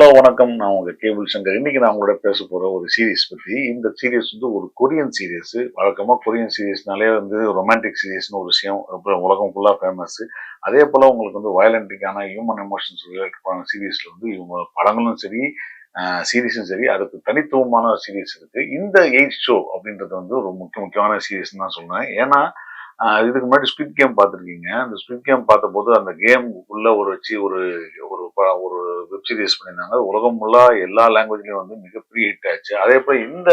Hello வணக்கம். நான் உங்க கேபிள் சங்கர். இன்னைக்கு நான் உங்களோட பேச போற ஒரு சீரிஸ் பத்தி. இந்த சீரிஸ் வந்து ஒரு கொரியன் சீரிஸ். வழக்கமா கொரியன் சீரிஸ்னாலே வந்து ரொமான்டிக் சீரிஸ்னு ஒரு விஷயம். அப்புறம் உலகம் ஃபுல்லா ஃபேமஸ். அதே போல உங்களுக்கு வந்து வயலன்டிக்கான ஹியூமன் எமோஷன்ஸ் ரிலேட்டடான சீரிஸ்ல வந்து இவங்க படங்களும் சரி, சீரிஸும் சரி, அதுக்கு தனித்துவமான சீரிஸ் இருக்கு. இந்த எயிட் ஷோ அப்படின்றது வந்து ஒரு முக்கியமான சீரிஸ்ன்னு தான் சொல்றேன். ஏன்னா இதுக்கு முன்னாடி ஸ்குவிட் கேம் பார்த்துருக்கீங்க. அந்த ஸ்குவிட் கேம் பார்த்தபோது அந்த கேம் உள்ள ஒரு வச்சு ஒரு ஒரு ஒரு வெப் சீரிஸ் பண்ணியிருந்தாங்க. உலகம் ஃபுல்லா எல்லா லாங்குவேஜ்லயும் வந்து மிகப்பெரிய ஹிட் ஆச்சு. அதே போல இந்த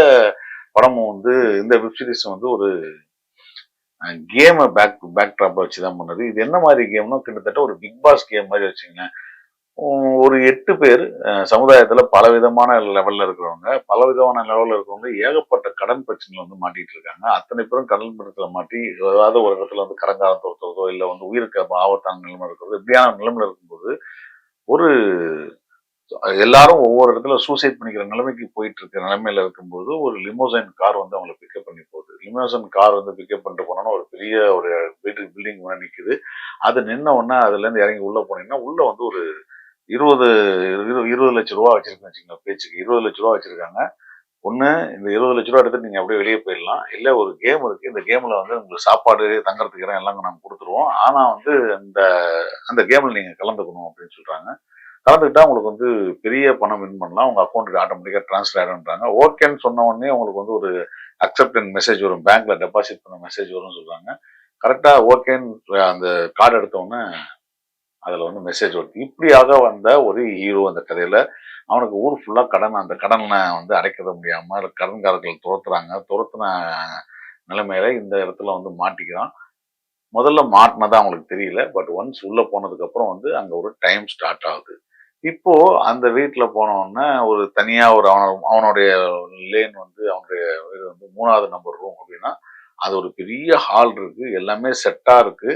படமும் வந்து இந்த வெப் சீரிஸ் வந்து ஒரு கேமை பேக் ட்ராப்பா வச்சு தான் பண்ணது. இது என்ன மாதிரி கேம்னா கிட்டத்தட்ட ஒரு பிக் பாஸ் கேம் மாதிரி வச்சுங்களேன். ஒரு 8 பேர் சமுதாயத்துல பலவிதமான லெவல்ல இருக்கிறவங்க, பலவிதமான லெவல்ல இருக்கிறவங்க ஏகப்பட்ட கடன் பிரச்சனையில வந்து மாட்டிட்டு இருக்காங்க. அத்தனை பேரும் கடன் பிரச்சனையில மாட்டி ஏதாவது ஒரு இடத்துல வந்து கடன்காரம் தொடுத்துறதோ, இல்ல வந்து உயிருக்கு ஆபத்தான நிலைமை இருக்கிறதோ, இப்படியான நிலைமையில இருக்கும்போது ஒரு எல்லாரும் ஒவ்வொரு இடத்துல சூசைட் பண்ணிக்கிற நிலைமைக்கு போயிட்டு இருக்க நிலைமையில இருக்கும்போது ஒரு லிமோசைன் கார் வந்து அவங்களை பிக்கப் பண்ணி போகுது. லிமோசைன் கார் வந்து பிக்கப் பண்ணிட்டு போனோன்னா ஒரு பெரிய ஒரு வீட்டுக்கு பில்டிங் முன்னாடி நிக்குது. அது நின்ன உடனே அதுல இருந்து இறங்கி உள்ள போனீங்கன்னா உள்ள வந்து ஒரு 20 20 லட்சம் ரூபா வச்சிருக்கேன்னு வச்சுக்கோங்க. பேச்சுக்கு 20 லட்ச ரூபா வச்சிருக்காங்க. ஒண்ணு இந்த 20 லட்ச ரூபா எடுத்துட்டு நீங்க அப்படியே வெளியே போயிடலாம். இல்ல ஒரு கேம் இருக்கு. இந்த கேம்ல வந்து உங்களுக்கு சாப்பாடு, தங்கறதுக்கு இடம் எல்லாம் நாங்க கொடுத்துருவோம். ஆனா வந்து அந்த அந்த கேம்ல நீங்க கலந்துக்கணும் அப்படின்னு சொல்றாங்க. கலந்துக்கிட்டா உங்களுக்கு வந்து பெரிய பணம் வின் பண்ணலாம். உங்க அக்கௌண்ட்டுக்கு ஆட்டோமேட்டிக்கா டிரான்ஸ்ஃபர் ஆயிடும்ன்றாங்க. ஓகேன்னு சொன்ன உடனே உங்களுக்கு வந்து ஒரு அக்செப்டன்ஸ் மெசேஜ் வரும். பேங்க்ல டெபாசிட் பண்ண மெசேஜ் வரும்னு சொல்றாங்க. கரெக்டா ஓகேன்னு அந்த கார்டு எடுத்த உடனே அதுல வந்து மெசேஜ் வருது. இப்படியாக வந்த ஒரு ஹீரோ அந்த கதையில. அவனுக்கு ஊர் ஃபுல்லா கடன். அந்த கடனை வந்து அடைக்க முடியாம கடன்காரர்கள் துரத்துறாங்க. துரத்துன நிலைமையில இந்த இடத்துல வந்து மாட்டிக்கிறான். முதல்ல மாட்டினதா அவங்களுக்கு தெரியல. பட் ஒன்ஸ் உள்ள போனதுக்கு அப்புறம் வந்து அங்க ஒரு டைம் ஸ்டார்ட் ஆகுது. இப்போ அந்த வீட்டுல போன உடனே ஒரு தனியா ஒரு அவனுடைய லேன் வந்து அவனுடைய இது வந்து 3வது நம்பர் ரூம் அப்படின்னா அது ஒரு பெரிய ஹால் இருக்கு. எல்லாமே செட்டா இருக்கு.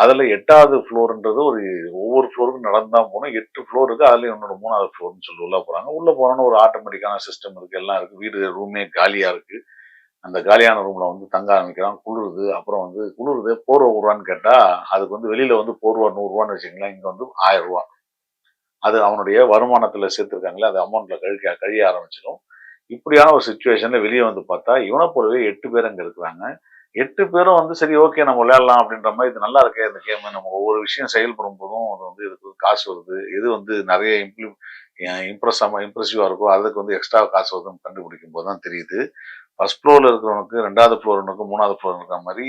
அதுல 8வது ஃப்ளோர்ன்றது ஒரு ஒவ்வொரு ஃப்ளோருக்கும் நடந்து தான் போகணும். 8 ஃப்ளோர் இருக்கு. அதுலயும் என்னோட 3வது ஃப்ளோர்னு சொல்லி உள்ள போறாங்க. உள்ள போனோன்னு ஒரு ஆட்டோமேட்டிக்கான சிஸ்டம் இருக்கு. எல்லாம் இருக்கு. வீடு ரூமே காலியா இருக்கு. அந்த காலியான ரூம்ல வந்து தங்க ஆரம்பிக்கிறான். குளிருது. அப்புறம் வந்து குளிருது. போர்வை விடுறான்னு கேட்டா அதுக்கு வந்து வெளியில வந்து போர்வை 100 ரூபான்னு வச்சுங்களேன். இங்க வந்து 1000 ரூபா. அது அவனுடைய வருமானத்துல சேர்த்திருக்காங்களே அது அமௌண்ட்ல கழிய ஆரம்பிச்சிடும். இப்படியான ஒரு சுச்சுவேஷன்ல வெளியே வந்து பார்த்தா இவனை போலவே 8 பேர் அங்க இருக்கிறாங்க. 8 பேரும் வந்து சரி ஓகே நம்ம விளையாடலாம் அப்படின்ற மாதிரி இது நல்லா இருக்கே இந்த கேம். நம்ம ஒவ்வொரு விஷயம் செயல்படும் போதும் அது வந்து இதுக்கு காசு வருது. எது வந்து நிறைய இம்ப்ரெசிவா இருக்கோ அதுக்கு வந்து எக்ஸ்ட்ரா காசு வருதுன்னு கண்டுபிடிக்கும் போது தான் தெரியுது. ஃபர்ஸ்ட் ஃப்ளோர்ல இருக்கிறவனுக்கு 2வது ஃப்ளோருக்கு 3வது ஃப்ளோர் இருக்கிற மாதிரி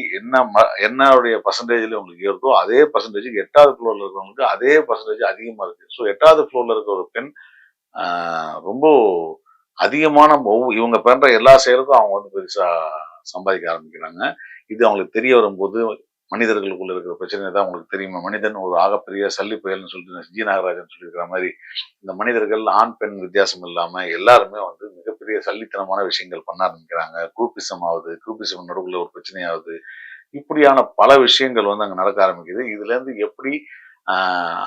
என்னுடைய பர்சன்டேஜ்ல உங்களுக்கு ஏறுதோ அதே பர்சன்டேஜ் 8வது ஃப்ளோர்ல இருக்கிறவங்களுக்கு அதே பர்சன்டேஜ் அதிகமா இருக்கு. ஸோ 8வது ஃப்ளோர்ல இருக்க ஒரு பெண் ரொம்ப அதிகமான இவங்க பண்ற எல்லா செயலுக்கும் அவங்க வந்து பெருசா சம்பாதிக்க ஆரம்பிக்கிறாங்க. இது அவங்களுக்கு தெரிய வரும்போது மனிதர்களுக்குள்ள இருக்கிற பிரச்சனை தான் உங்களுக்கு தெரியுமா? மனிதன் ஒரு ஆகப்பெரிய சல்லி புயல்னு சொல்லிட்டு ஜி நாகராஜன் சொல்லியிருக்கிற மாதிரி இந்த மனிதர்கள் ஆண் பெண் வித்தியாசம் இல்லாம எல்லாருமே வந்து மிகப்பெரிய சல்லித்தனமான விஷயங்கள் பண்ண ஆரம்பிக்கிறாங்க. குரூப்பிசம் ஆகுது. குரூப்பிசம் நடுவுல ஒரு பிரச்சனையாகுது. இப்படியான பல விஷயங்கள் வந்து அங்க நடக்க ஆரம்பிக்குது. இதுல இருந்து எப்படி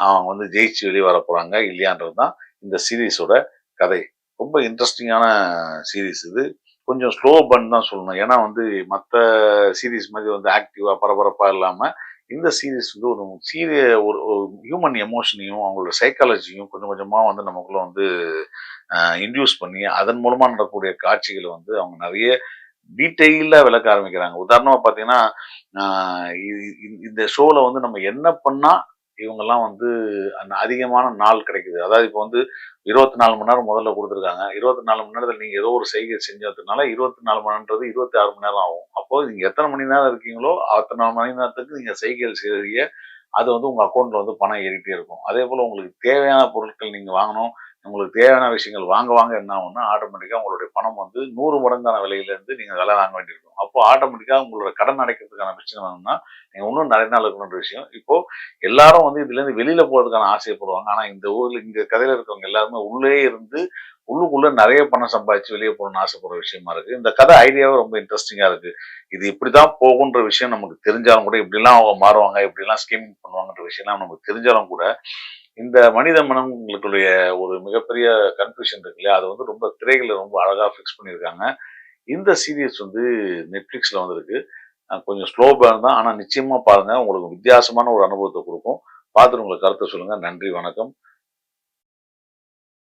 அவங்க வந்து ஜெயிச்சு வெளியே வர போறாங்க இல்லையான்றது தான் இந்த சீரீஸோட கதை. ரொம்ப இன்ட்ரெஸ்டிங்கான சீரீஸ் இது. கொஞ்சம் ஸ்லோ பர்ன் தான் சொல்லணும். ஏன்னா வந்து மற்ற சீரீஸ் மாதிரி வந்து ஆக்டிவா பரபரப்பா இல்லாம இந்த சீரீஸ் வந்து ஒரு ஹியூமன் எமோஷனையும் அவங்களோட சைக்காலஜியும் கொஞ்சம் கொஞ்சமா வந்து நமக்குள்ள வந்து இன்டியூஸ் பண்ணி அதன் மூலமா நடக்கக்கூடிய காட்சிகளை வந்து அவங்க நிறைய டீட்டெயிலா விளக்க ஆரம்பிக்கிறாங்க. உதாரணமா பாத்தீங்கன்னா இந்த ஷோல வந்து நம்ம என்ன பண்ணா இவங்கெல்லாம் வந்து அந்த அதிகமான நாள் கிடைக்குது. அதாவது இப்போ வந்து 24 மணி நேரம் முதல்ல கொடுத்துருக்காங்க. 24 மணி நேரத்துல நீங்க ஏதோ ஒரு செய்கை செஞ்சதுனால 24 மணி நேரம்ன்றது 26 மணி நேரம் ஆகும். அப்போ நீங்க எத்தனை மணி நேரம் இருக்கீங்களோ அத்தனை மணி நேரத்துக்கு நீங்க செய்கைகள் செய்றீங்க. அது வந்து உங்க அக்கௌண்ட்ல வந்து பணம் ஏறிட்டே இருக்கும். அதே போல உங்களுக்கு தேவையான பொருட்கள் நீங்க வாங்கணும். உங்களுக்கு தேவையான விஷயங்கள் வாங்க வாங்க என்ன ஆகும்னா ஆட்டோமேட்டிக்கா உங்களுடைய பணம் வந்து 100 மடங்கான விலையில இருந்து நீங்க விலை வாங்க வேண்டியிருக்கும். அப்போ ஆட்டோமேட்டிக்கா உங்களோட கடன் அடைக்கிறதுக்கான பிரச்சனை வேணும்னா நீங்க இன்னும் நிறைய நாள் இருக்கணுன்ற விஷயம். இப்போ எல்லாரும் வந்து இதுல இருந்து வெளியில போறதுக்கான ஆசைப்படுவாங்க. ஆனா இந்த ஊர்ல இந்த கதையில இருக்கவங்க எல்லாருமே உள்ளே இருந்து உள்ளுக்குள்ள நிறைய பணம் சம்பாதிச்சு வெளியே போகணும்னு ஆசைப்படுற விஷயமா இருக்கு. இந்த கதை ஐடியாவே ரொம்ப இன்ட்ரெஸ்டிங்கா இருக்கு. இது இப்படிதான் போகுன்ற விஷயம் நமக்கு தெரிஞ்சாலும் கூட இப்படிலாம் அவங்க மாறுவாங்க, இப்படிலாம் ஸ்கீமிங் பண்ணுவாங்கன்ற விஷயம்லாம் நமக்கு தெரிஞ்சாலும் கூட இந்த மனித மனங்களுடைய ஒரு மிகப்பெரிய கன்ஃபியூஷன் இருக்கு இல்லையா? அது வந்து ரொம்ப திரைகளை ரொம்ப அழகா ஃபிக்ஸ் பண்ணியிருக்காங்க. இந்த சீரியஸ் வந்து நெட்ஃபிளிக்ஸ்ல வந்திருக்கு. கொஞ்சம் ஸ்லோ பேர்ன் தான். ஆனா நிச்சயமா பாருங்க. உங்களுக்கு வித்தியாசமான ஒரு அனுபவத்தை கொடுக்கும். பார்த்துட்டு உங்க கருத்தை சொல்லுங்க. நன்றி, வணக்கம்.